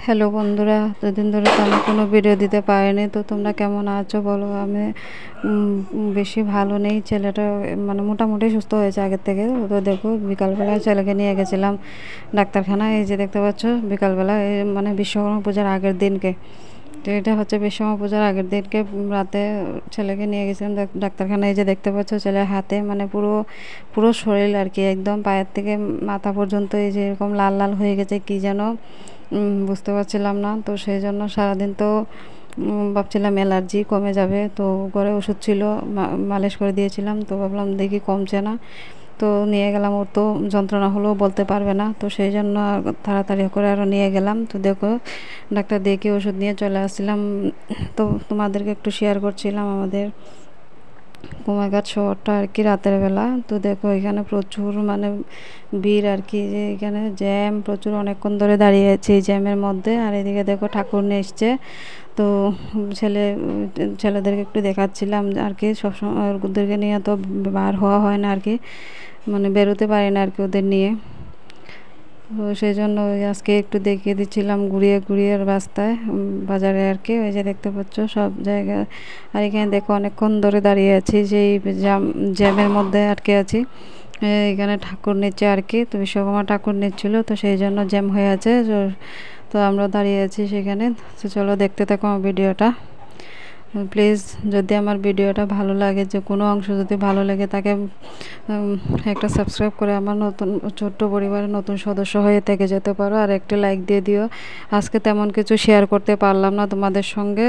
Hello বন্ধুরা, দুদিন ধরে তো আমি কোনো ভিডিও দিতে পারিনি। তো তোমরা কেমন আছো বলো। আমি বেশি ভালো নেই, ছেলেটা মানে মোটামুটি সুস্থ হয়েছে আগের থেকে। তো দেখো বিকালবেলা ছেলেকে নিয়ে গেছিলাম ডাক্তারখানায়। এই যে দেখতে পাচ্ছ বিকালবেলা মানে বিশ্বকর্মা পূজার আগের দিনকে। তো এটা হচ্ছে বিশ্বকর্মা পূজার আগের দিনকে রাতে ছেলেকে নিয়ে গেছিলাম ডাক্তারখানায়। এই যে দেখতে পাচ্ছ ছেলের হাতে মানে পুরো পুরো শরীর আর কি, একদম পায়ের থেকে মাথা পর্যন্ত এই যে এরকম লাল লাল হয়ে গেছে, কি যেন বুঝতে পারছিলাম না। তো সেই জন্য সারাদিন তো ভাবছিলাম অ্যালার্জি কমে যাবে। তো ঘরে ওষুধ ছিল, মালিশ করে দিয়েছিলাম। তো ভাবলাম দেখি কমছে না, তো নিয়ে গেলাম। ওর তো যন্ত্রণা হলেও বলতে পারবে না, তো সেই জন্য তাড়াতাড়ি করে আরও নিয়ে গেলাম। তো দেখো ডাক্তার দেখে ওষুধ নিয়ে চলে আসছিলাম। তো তোমাদেরকে একটু শেয়ার করছিলাম আমাদের কুমারঘাট শহরটা আর কি রাতের বেলা। তো দেখো এখানে প্রচুর মানে ভিড় আর কি, যে এখানে জ্যাম প্রচুর, অনেকক্ষণ ধরে দাঁড়িয়ে আছে এই জ্যামের মধ্যে। আর এদিকে দেখো ঠাকুর নিয়ে এসছে। তো ছেলেদেরকে একটু দেখাচ্ছিলাম আর কি। সবসময় ওদেরকে নিয়ে তো বার হওয়া হয় না আর কি, মানে বেরোতে পারি না আর কি ওদের নিয়ে। তো সেই জন্য আজকে একটু দেখিয়ে দিচ্ছিলাম ঘুরিয়ে ঘুরিয়ে রাস্তায় বাজারে আর কি। ওই যে দেখতে পাচ্ছ সব জায়গায়। আর এখানে দেখো অনেকক্ষণ ধরে দাঁড়িয়ে আছি, যেই জ্যামের মধ্যে আটকে আছি। এখানে ঠাকুর নিচ্ছে আর কি, তো বিশ্বকর্মা ঠাকুর নিচ্ছিল, তো সেই জন্য জ্যাম হয়ে আছে। তো আমরা দাঁড়িয়ে আছি সেখানে। তো চলো দেখতে থাকো আমার ভিডিওটা প্লিজ। যদি আমার ভিডিওটা ভালো লাগে, যে কোনো অংশ যদি ভালো লাগে তাকে একটা সাবস্ক্রাইব করে আমার নতুন ছোট্ট পরিবারের নতুন সদস্য হয়ে থেকে যেতে পারো। আর একটা লাইক দিয়ে দিও। আজকে তেমন কিছু শেয়ার করতে পারলাম না তোমাদের সঙ্গে,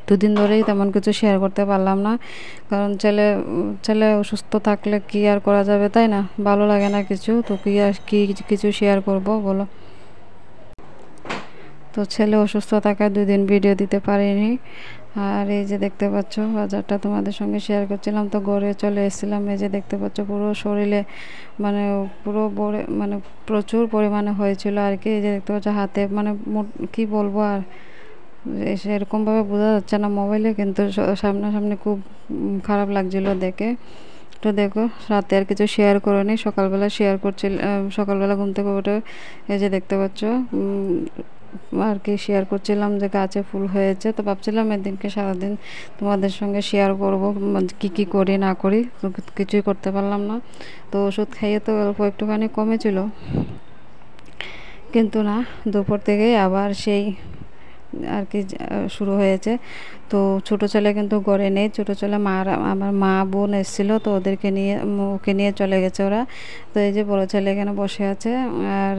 দুদিন ধরেই তেমন কিছু শেয়ার করতে পারলাম না, কারণ ছেলে অসুস্থ থাকলে কি আর করা যাবে, তাই না? ভালো লাগে না কিছু, তো কিছু শেয়ার করব বলো। তো ছেলে অসুস্থ থাকায় 2 দিন ভিডিও দিতে পারিনি। আর এই যে দেখতে পাচ্ছ বাজারটা তোমাদের সঙ্গে শেয়ার করছিলাম। তো ঘরে চলে এসেছিলাম। এই যে দেখতে পাচ্ছ পুরো শরীরে মানে পুরো মানে প্রচুর পরিমাণে হয়েছিল আর কি। এই যে দেখতে পাচ্ছ হাতে মানে কি বলবো আর, সেরকমভাবে বোঝা যাচ্ছে না মোবাইলে, কিন্তু সামনাসামনি খুব খারাপ লাগছিল দেখে। তো দেখো রাতে আর কিছু শেয়ার করিনি, সকালবেলা শেয়ার করছিল। সকালবেলা ঘুম থেকে উঠে এই যে দেখতে পাচ্ছ আর কি শেয়ার করছিলাম যে গাছে ফুল হয়েছে। তো ভাবছিলাম এদিনকে সারাদিন তোমাদের সঙ্গে শেয়ার করব কি করি না করি, তো কিছুই করতে পারলাম না। তো ওষুধ খাইয়ে তো অল্প একটুখানি কমেছিল, কিন্তু না, দুপুর থেকেই আবার সেই আর কি শুরু হয়েছে। তো ছোটো ছেলে কিন্তু ঘরে নেই, ছোটো ছেলে আমার মা বোন এসেছিলো, তো ওকে নিয়ে চলে গেছে ওরা। তো এই যে বড়ো ছেলে এখানে বসে আছে। আর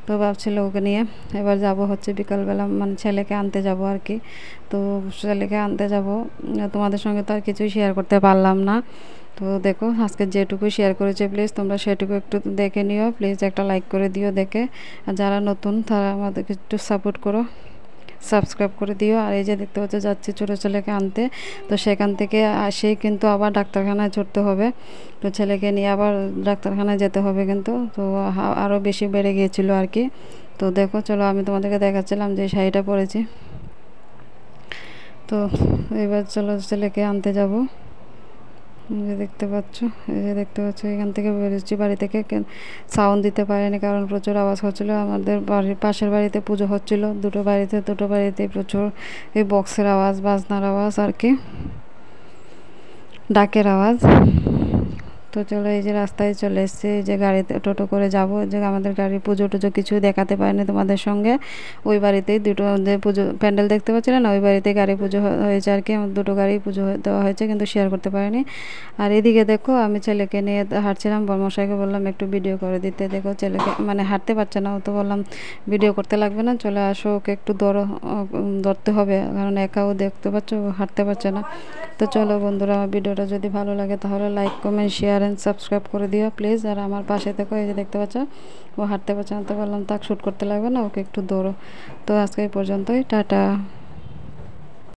তো ভাবছিল ওকে নিয়ে এবার যাব হচ্ছে বিকালবেলা, মানে ছেলেকে আনতে যাব আর কি। তো ছেলেকে আনতে যাব, তোমাদের সঙ্গে তো আর কিছুই শেয়ার করতে পারলাম না। তো দেখো আজকে যেটুকু শেয়ার করেছে প্লিজ তোমরা সেটুকু একটু দেখে নিও, প্লিজ একটা লাইক করে দিও দেখে। আর যারা নতুন তারা আমাদেরকে একটু সাপোর্ট করো, সাবস্ক্রাইব করে দিও। আর এই যে দেখতে পাচ্ছ যাচ্ছি ছোটো ছেলেকে আনতে। তো সেখান থেকে আসেই কিন্তু আবার ডাক্তারখানায় ছুটতে হবে। তো ছেলেকে নিয়ে আবার ডাক্তারখানায় যেতে হবে কিন্তু। তো আরও বেশি বেড়ে গিয়েছিল আর কি। তো দেখো চলো আমি তোমাদেরকে দেখাচ্ছিলাম যে শাড়িটা পরেছি। তো এবার চলো ছেলেকে আনতে যাব। দেখতে পাচ্ছ, এই যে দেখতে পাচ্ছ এখান থেকে বেরোচ্ছি বাড়ি থেকে। সাউন্ড দিতে পারিনি কারণ প্রচুর আওয়াজ হচ্ছিলো। আমাদের বাড়ির পাশের বাড়িতে পুজো হচ্ছিলো, দুটো বাড়িতে প্রচুর এই বক্সের আওয়াজ, বাজনার আওয়াজ আর কি, ডাকের আওয়াজ। তো চলো এই যে রাস্তায় চলে এসেছি, যে গাড়িতে টোটো করে যাব। যে আমাদের গাড়ির পুজো টুজো কিছুই দেখাতে পারিনি তোমাদের সঙ্গে। ওই বাড়িতেই দুটো যে পুজো প্যান্ডেল দেখতে পাচ্ছিলেন না, ওই বাড়িতেই গাড়ি পুজো হয়েছে আর কি। আমার দুটো গাড়ি পুজো দেওয়া হয়েছে, কিন্তু শেয়ার করতে পারিনি। আর এদিকে দেখো আমি ছেলেকে নিয়ে হাঁটছিলাম, বর্মশাইকে বললাম একটু ভিডিও করে দিতে। দেখো ছেলেকে মানে হাঁটতে পারছে না, ও তো বললাম ভিডিও করতে লাগবে না, চলে আসো, ওকে একটু ধরতে হবে, কারণ একাও দেখতে পাচ্ছ হাঁটতে পারছে না। তো চলো বন্ধুরা, আমার ভিডিওটা যদি ভালো লাগে তাহলে like comment share and subscribe করে দিও প্লিজ। আর আমার পাশে থেকো। এই যে দেখতে পাচ্ছ ও হাঁটতে পারছে না, তো বললাম তাকে শ্যুট করতে লাগবে না, ওকে একটু দৌড়ো। তো আজকে এই পর্যন্তই, টাটা।